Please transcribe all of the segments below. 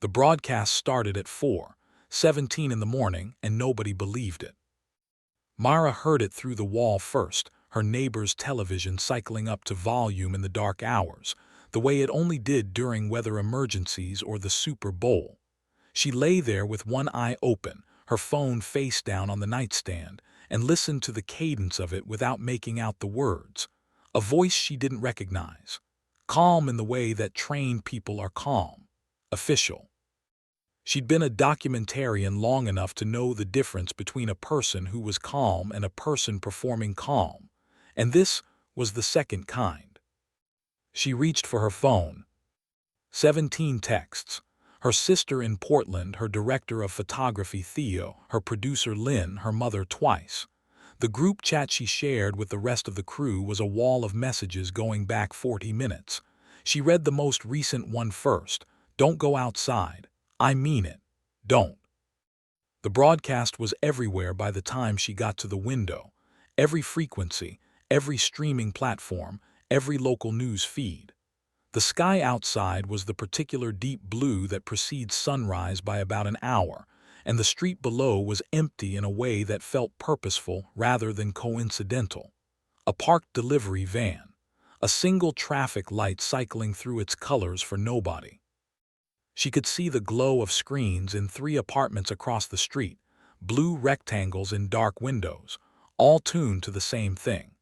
The broadcast started at 4:17 in the morning, and nobody believed it. Mara heard it through the wall first, her neighbor's television cycling up to volume in the dark hours, the way it only did during weather emergencies or the Super Bowl. She lay there with one eye open, her phone face down on the nightstand, and listened to the cadence of it without making out the words. A voice she didn't recognize. Calm in the way that trained people are calm. Official. She'd been a documentarian long enough to know the difference between a person who was calm and a person performing calm, and this was the second kind. She reached for her phone. 17 texts. Her sister in Portland, her director of photography Theo, her producer Lynn, her mother twice. The group chat she shared with the rest of the crew was a wall of messages going back 40 minutes. She read the most recent one first. Don't go outside. I mean it. Don't. The broadcast was everywhere by the time she got to the window. Every frequency, every streaming platform, every local news feed. The sky outside was the particular deep blue that precedes sunrise by about an hour, and the street below was empty in a way that felt purposeful rather than coincidental. A parked delivery van. A single traffic light cycling through its colors for nobody. She could see the glow of screens in 3 apartments across the street, blue rectangles in dark windows, all tuned to the same thing.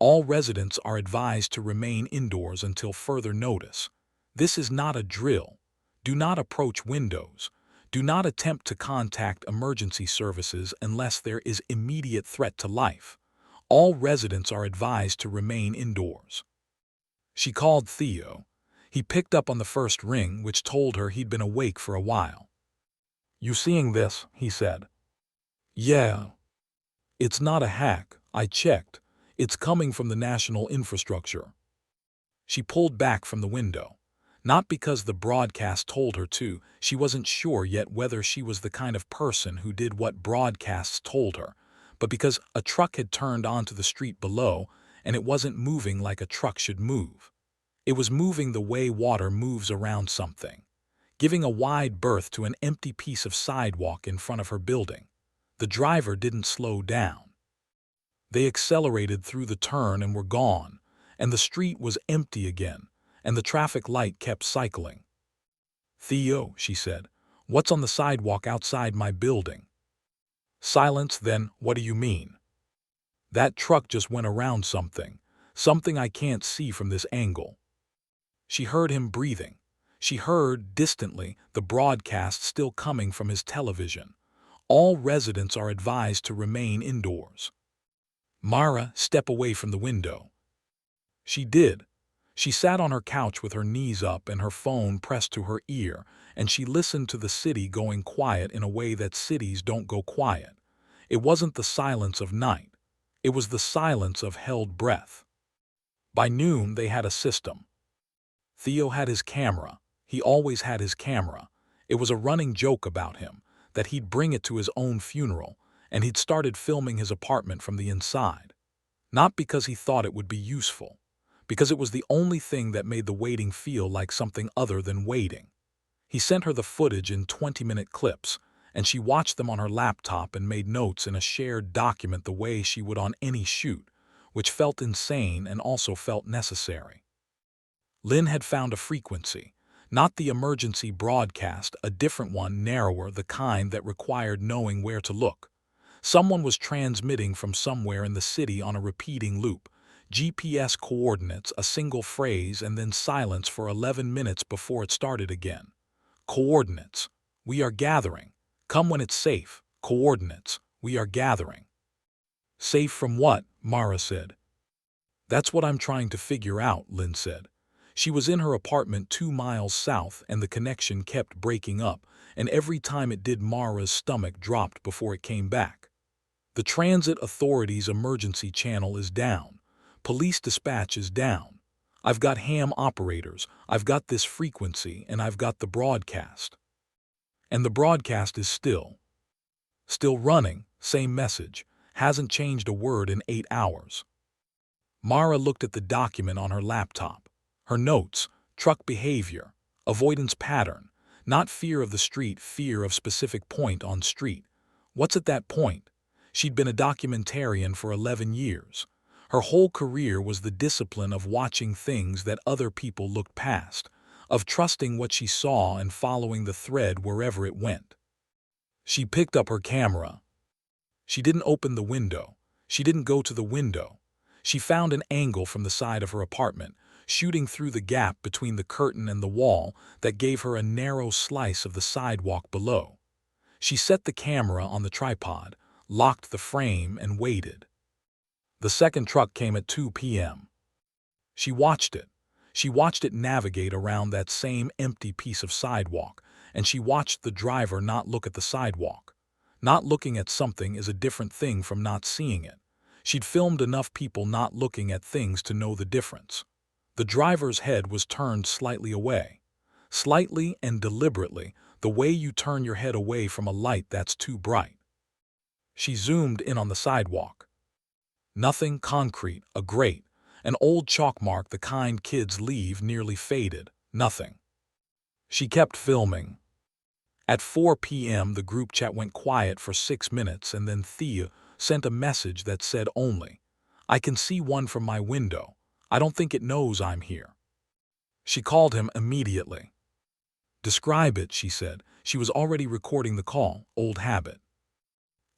All residents are advised to remain indoors until further notice. This is not a drill. Do not approach windows. Do not attempt to contact emergency services unless there is immediate threat to life. All residents are advised to remain indoors. She called Theo. He picked up on the first ring, which told her he'd been awake for a while. "You seeing this?" he said. "Yeah. It's not a hack. I checked. It's coming from the national infrastructure." She pulled back from the window. Not because the broadcast told her to, she wasn't sure yet whether she was the kind of person who did what broadcasts told her, but because a truck had turned onto the street below, and it wasn't moving like a truck should move. It was moving the way water moves around something, giving a wide berth to an empty piece of sidewalk in front of her building. The driver didn't slow down. They accelerated through the turn and were gone, and the street was empty again, and the traffic light kept cycling. "Theo," she said, "what's on the sidewalk outside my building?" Silence. Then, "What do you mean?" "That truck just went around something I can't see from this angle." She heard him breathing. She heard, distantly, the broadcast still coming from his television. All residents are advised to remain indoors. "Mara, step away from the window." She did. She sat on her couch with her knees up and her phone pressed to her ear, and she listened to the city going quiet in a way that cities don't go quiet. It wasn't the silence of night. It was the silence of held breath. By noon, they had a system. Theo had his camera. He always had his camera. It was a running joke about him, that he'd bring it to his own funeral, and he'd started filming his apartment from the inside. Not because he thought it would be useful, because it was the only thing that made the waiting feel like something other than waiting. He sent her the footage in 20-minute clips, and she watched them on her laptop and made notes in a shared document the way she would on any shoot, which felt insane and also felt necessary. Lynn had found a frequency, not the emergency broadcast, a different one, narrower, the kind that required knowing where to look. Someone was transmitting from somewhere in the city on a repeating loop. GPS coordinates, a single phrase, and then silence for 11 minutes before it started again. Coordinates. "We are gathering. Come when it's safe." Coordinates. "We are gathering." "Safe from what?" Mara said. "That's what I'm trying to figure out," Lynn said. She was in her apartment 2 miles south, and the connection kept breaking up, and every time it did, Mara's stomach dropped before it came back. "The transit authority's emergency channel is down. Police dispatch is down. I've got ham operators, I've got this frequency, and I've got the broadcast. And the broadcast is still running, same message, hasn't changed a word in 8 hours. Mara looked at the document on her laptop. Her notes: truck behavior, avoidance pattern, Not fear of the street, fear of specific point on street. What's at that point? She'd been a documentarian for 11 years. Her whole career was the discipline of watching things that other people looked past, of trusting what she saw and following the thread wherever it went. She picked up her camera. She didn't open the window. She didn't go to the window. She found an angle from the side of her apartment, shooting through the gap between the curtain and the wall that gave her a narrow slice of the sidewalk below. She set the camera on the tripod, locked the frame, and waited. The second truck came at 2 p.m. She watched it. She watched it navigate around that same empty piece of sidewalk, and she watched the driver not look at the sidewalk. Not looking at something is a different thing from not seeing it. She'd filmed enough people not looking at things to know the difference. The driver's head was turned slightly away. Slightly and deliberately, the way you turn your head away from a light that's too bright. She zoomed in on the sidewalk. Nothing concrete, a grate, an old chalk mark the kind kids leave nearly faded, nothing. She kept filming. At 4 p.m. the group chat went quiet for 6 minutes and then Thea sent a message that said only, "I can see one from my window. I don't think it knows I'm here." She called him immediately. "Describe it," she said. She was already recording the call, old habit.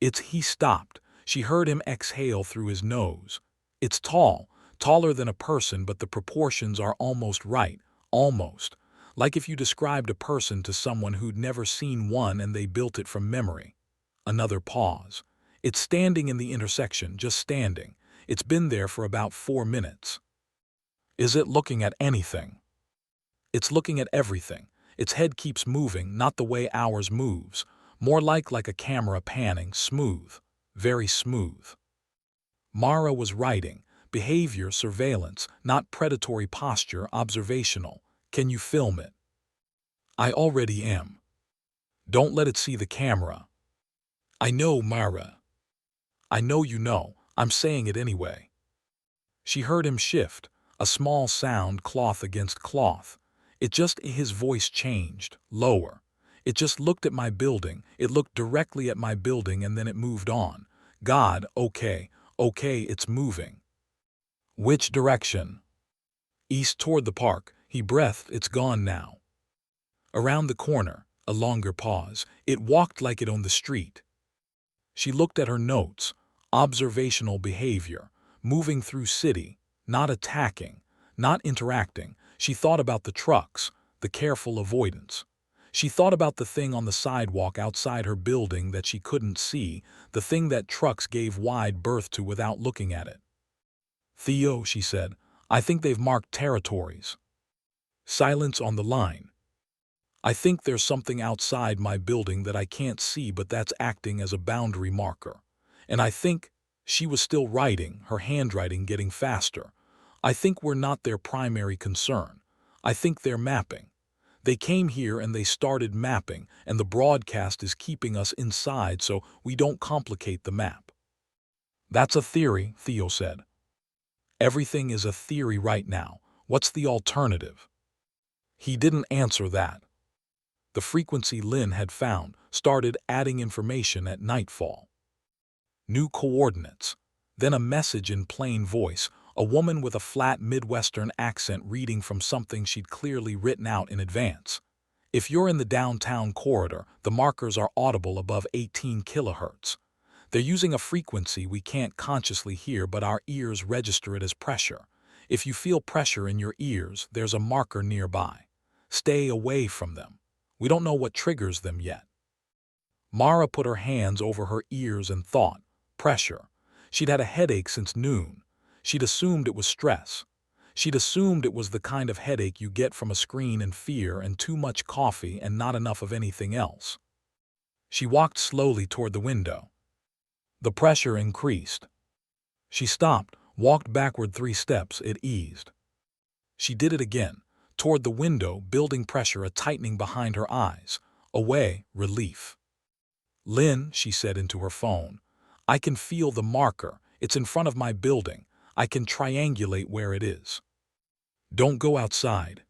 He stopped. She heard him exhale through his nose. "It's tall, taller than a person, but the proportions are almost right, almost. Like if you described a person to someone who'd never seen one and they built it from memory." Another pause. "It's standing in the intersection, just standing. It's been there for about 4 minutes. Is it looking at anything?" "It's looking at everything. Its head keeps moving, not the way ours moves. More like a camera panning, smooth. Very smooth." Mara was writing. Behavior, surveillance, not predatory posture, observational. "Can you film it?" "I already am." "Don't let it see the camera." "I know, Mara. I know you know. I'm saying it anyway." She heard him shift, a small sound, cloth against cloth. His voice changed, lower. "It just looked at my building. It looked directly at my building and then it moved on. God, okay, it's moving." "Which direction?" "East toward the park." He breathed. "It's gone now." "Around the corner." A longer pause. "It walked like it owned the street." She looked at her notes. Observational behavior. Moving through city. Not attacking. Not interacting. She thought about the trucks. The careful avoidance. She thought about the thing on the sidewalk outside her building that she couldn't see, the thing that trucks gave wide berth to without looking at it. "Theo," she said, "I think they've marked territories." Silence on the line. "I think there's something outside my building that I can't see, but that's acting as a boundary marker. And I think," she was still writing, her handwriting getting faster, "I think we're not their primary concern. I think they're mapping. They came here and they started mapping, and the broadcast is keeping us inside so we don't complicate the map." "That's a theory," Theo said. "Everything is a theory right now. What's the alternative?" He didn't answer that. The frequency Lynn had found started adding information at nightfall. New coordinates. Then a message in plain voice, a woman with a flat Midwestern accent reading from something she'd clearly written out in advance. "If you're in the downtown corridor, the markers are audible above 18 kilohertz. They're using a frequency we can't consciously hear, but our ears register it as pressure. If you feel pressure in your ears, there's a marker nearby. Stay away from them. We don't know what triggers them yet." Mara put her hands over her ears and thought. Pressure. She'd had a headache since noon. She'd assumed it was stress. She'd assumed it was the kind of headache you get from a screen and fear and too much coffee and not enough of anything else. She walked slowly toward the window. The pressure increased. She stopped, walked backward 3 steps, it eased. She did it again, toward the window, building pressure, a tightening behind her eyes. Away, relief. "Lynn," she said into her phone, "I can feel the marker. It's in front of my building. I can triangulate where it is." "Don't go outside."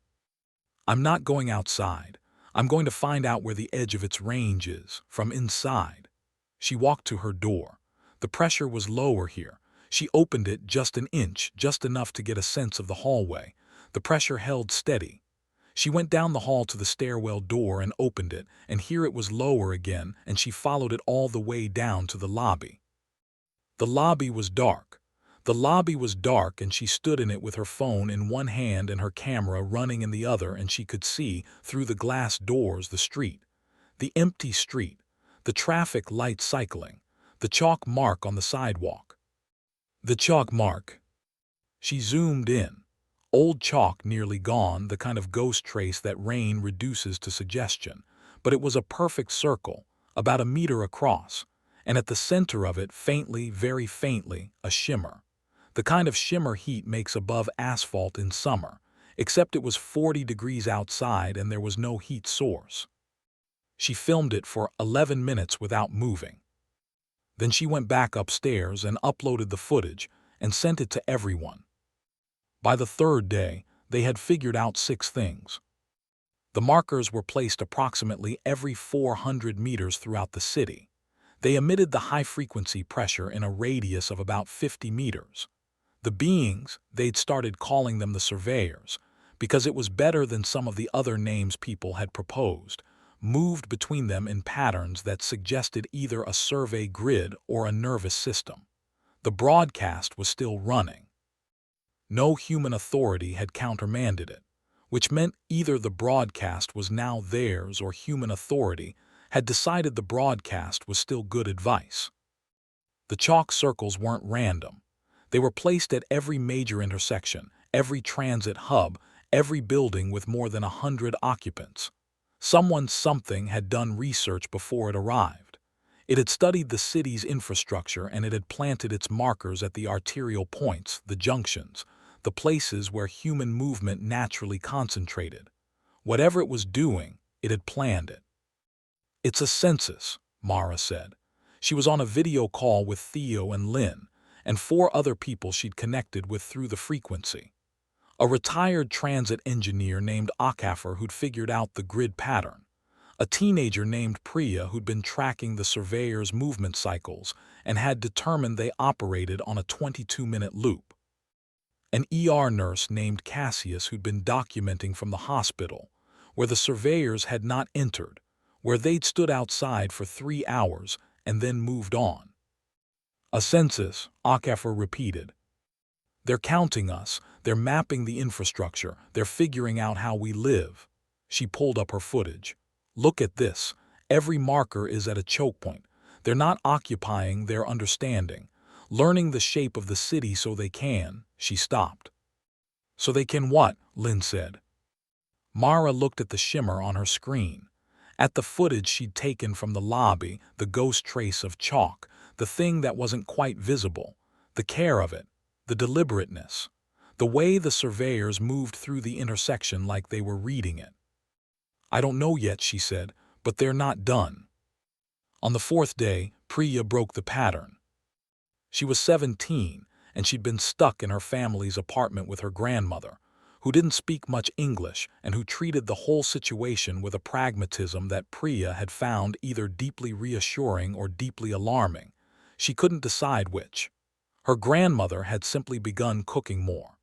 "I'm not going outside. I'm going to find out where the edge of its range is, from inside. She walked to her door. The pressure was lower here. She opened it just an inch, just enough to get a sense of the hallway. The pressure held steady. She went down the hall to the stairwell door and opened it, and here it was lower again, and she followed it all the way down to the lobby. The lobby was dark. The lobby was dark, and she stood in it with her phone in one hand and her camera running in the other, and she could see, through the glass doors, the street. The empty street. The traffic light cycling. The chalk mark on the sidewalk. The chalk mark. She zoomed in. Old chalk nearly gone, the kind of ghost trace that rain reduces to suggestion. But it was a perfect circle, about a meter across, and at the center of it, faintly, very faintly, a shimmer. The kind of shimmer heat makes above asphalt in summer, except it was 40 degrees outside and there was no heat source. She filmed it for 11 minutes without moving. Then she went back upstairs and uploaded the footage and sent it to everyone. By the third day, they had figured out 6 things. The markers were placed approximately every 400 meters throughout the city. They emitted the high-frequency pressure in a radius of about 50 meters. The beings, they'd started calling them the surveyors, because it was better than some of the other names people had proposed, moved between them in patterns that suggested either a survey grid or a nervous system. The broadcast was still running. No human authority had countermanded it, which meant either the broadcast was now theirs or human authority had decided the broadcast was still good advice. The chalk circles weren't random. They were placed at every major intersection, every transit hub, every building with more than 100 occupants. Something had done research before it arrived. It had studied the city's infrastructure and it had planted its markers at the arterial points, the junctions, the places where human movement naturally concentrated. Whatever it was doing, it had planned it. "It's a census," Mara said. She was on a video call with Theo and Lynn, and 4 other people she'd connected with through the frequency. A retired transit engineer named Akafer who'd figured out the grid pattern. A teenager named Priya who'd been tracking the surveyors' movement cycles and had determined they operated on a 22-minute loop. An ER nurse named Cassius who'd been documenting from the hospital, where the surveyors had not entered, where they'd stood outside for 3 hours and then moved on. "A census," Akafer repeated. "They're counting us, they're mapping the infrastructure, they're figuring out how we live." She pulled up her footage. "Look at this. Every marker is at a choke point. They're not occupying, they're understanding. Learning the shape of the city so they can." She stopped. "So they can what?" Lynn said. Mara looked at the shimmer on her screen. At the footage she'd taken from the lobby, the ghost trace of chalk, the thing that wasn't quite visible, the care of it, the deliberateness, the way the surveyors moved through the intersection like they were reading it. "I don't know yet," she said, "but they're not done." On the 4th day, Priya broke the pattern. She was 17, and she'd been stuck in her family's apartment with her grandmother, who didn't speak much English and who treated the whole situation with a pragmatism that Priya had found either deeply reassuring or deeply alarming. She couldn't decide which. Her grandmother had simply begun cooking more,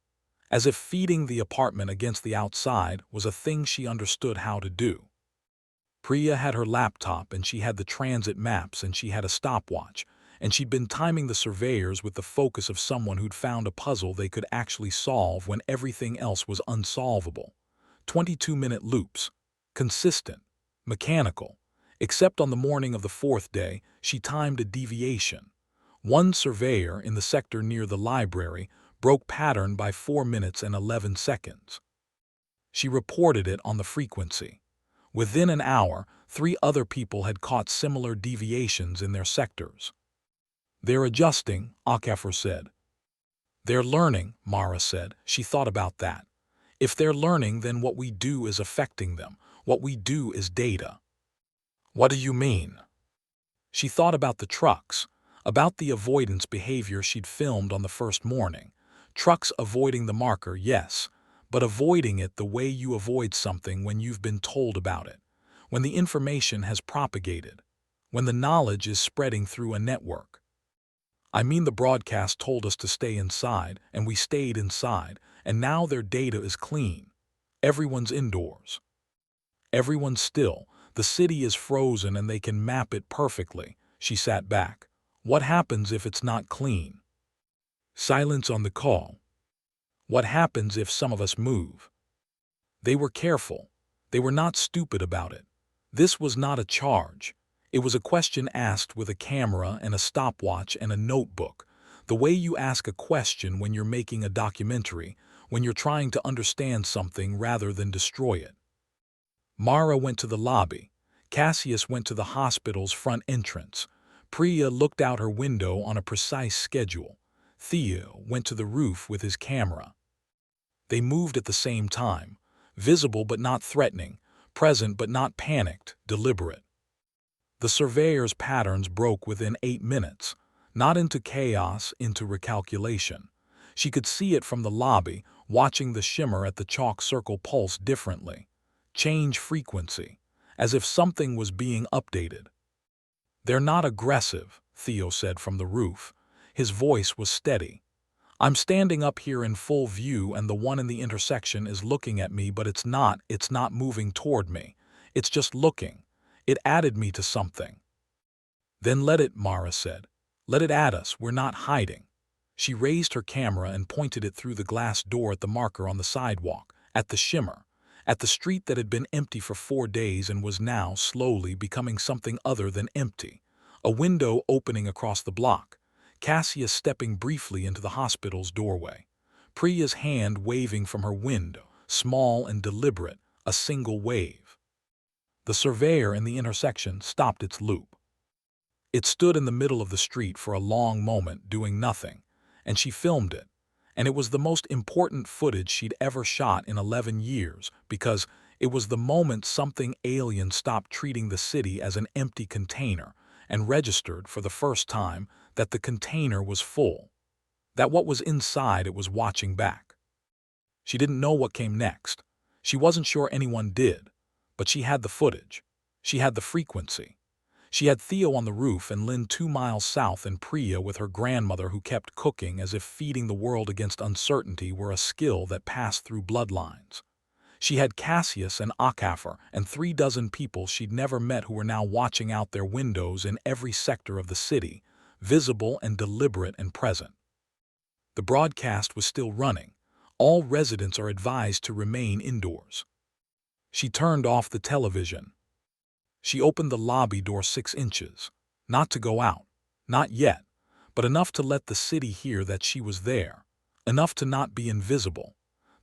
as if feeding the apartment against the outside was a thing she understood how to do. Priya had her laptop and she had the transit maps and she had a stopwatch, and she'd been timing the surveyors with the focus of someone who'd found a puzzle they could actually solve when everything else was unsolvable. 22-minute loops. Consistent. Mechanical. Except on the morning of the 4th day, she timed a deviation. One surveyor in the sector near the library broke pattern by 4 minutes and 11 seconds. She reported it on the frequency. Within an hour, 3 other people had caught similar deviations in their sectors. "They're adjusting," Akafer said. "They're learning," Mara said. She thought about that. "If they're learning, then what we do is affecting them. What we do is data." "What do you mean?" She thought about the trucks, about the avoidance behavior she'd filmed on the first morning. Trucks avoiding the marker, yes, but avoiding it the way you avoid something when you've been told about it. when the information has propagated, when the knowledge is spreading through a network. I mean, the broadcast told us to stay inside, and we stayed inside, and now their data is clean. Everyone's indoors. Everyone's still. The city is frozen and they can map it perfectly. She sat back. What happens if it's not clean? Silence on the call. What happens if some of us move? They were careful. They were not stupid about it. This was not a charge. It was a question asked with a camera and a stopwatch and a notebook. The way you ask a question when you're making a documentary, when you're trying to understand something rather than destroy it. Mara went to the lobby. Cassius went to the hospital's front entrance. Priya looked out her window on a precise schedule. Theo went to the roof with his camera. They moved at the same time, visible but not threatening, present but not panicked, deliberate. The surveyor's patterns broke within 8 minutes, not into chaos, into recalculation. She could see it from the lobby, watching the shimmer at the chalk circle pulse differently. Change frequency, as if something was being updated. "They're not aggressive," Theo said from the roof. His voice was steady. "I'm standing up here in full view and the one in the intersection is looking at me, but it's not moving toward me. It's just looking. It added me to something." "Then let it," Mara said. "Let it add us, we're not hiding." She raised her camera and pointed it through the glass door at the marker on the sidewalk, at the shimmer, at the street that had been empty for 4 days and was now slowly becoming something other than empty. A window opening across the block. Cassius stepping briefly into the hospital's doorway. Priya's hand waving from her window, small and deliberate, a single wave. The surveyor in the intersection stopped its loop. It stood in the middle of the street for a long moment, doing nothing, and she filmed it. And it was the most important footage she'd ever shot in 11 years, because it was the moment something alien stopped treating the city as an empty container and registered for the first time that the container was full, that what was inside it was watching back. She didn't know what came next. She wasn't sure anyone did, but she had the footage. She had the frequency. She had Theo on the roof and Lynn 2 miles south, and Priya with her grandmother who kept cooking as if feeding the world against uncertainty were a skill that passed through bloodlines. She had Cassius and Akafar and 3 dozen people she'd never met who were now watching out their windows in every sector of the city, visible and deliberate and present. The broadcast was still running. All residents are advised to remain indoors. She turned off the television. She opened the lobby door 6 inches, not to go out, not yet, but enough to let the city hear that she was there, enough to not be invisible.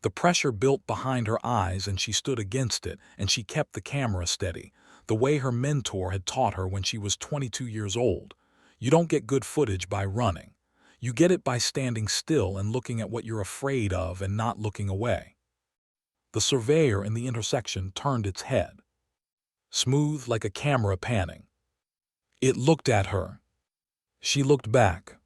The pressure built behind her eyes and she stood against it, and she kept the camera steady, the way her mentor had taught her when she was 22 years old. You don't get good footage by running. You get it by standing still and looking at what you're afraid of and not looking away. The surveyor in the intersection turned its head. Smooth like a camera panning. It looked at her. She looked back.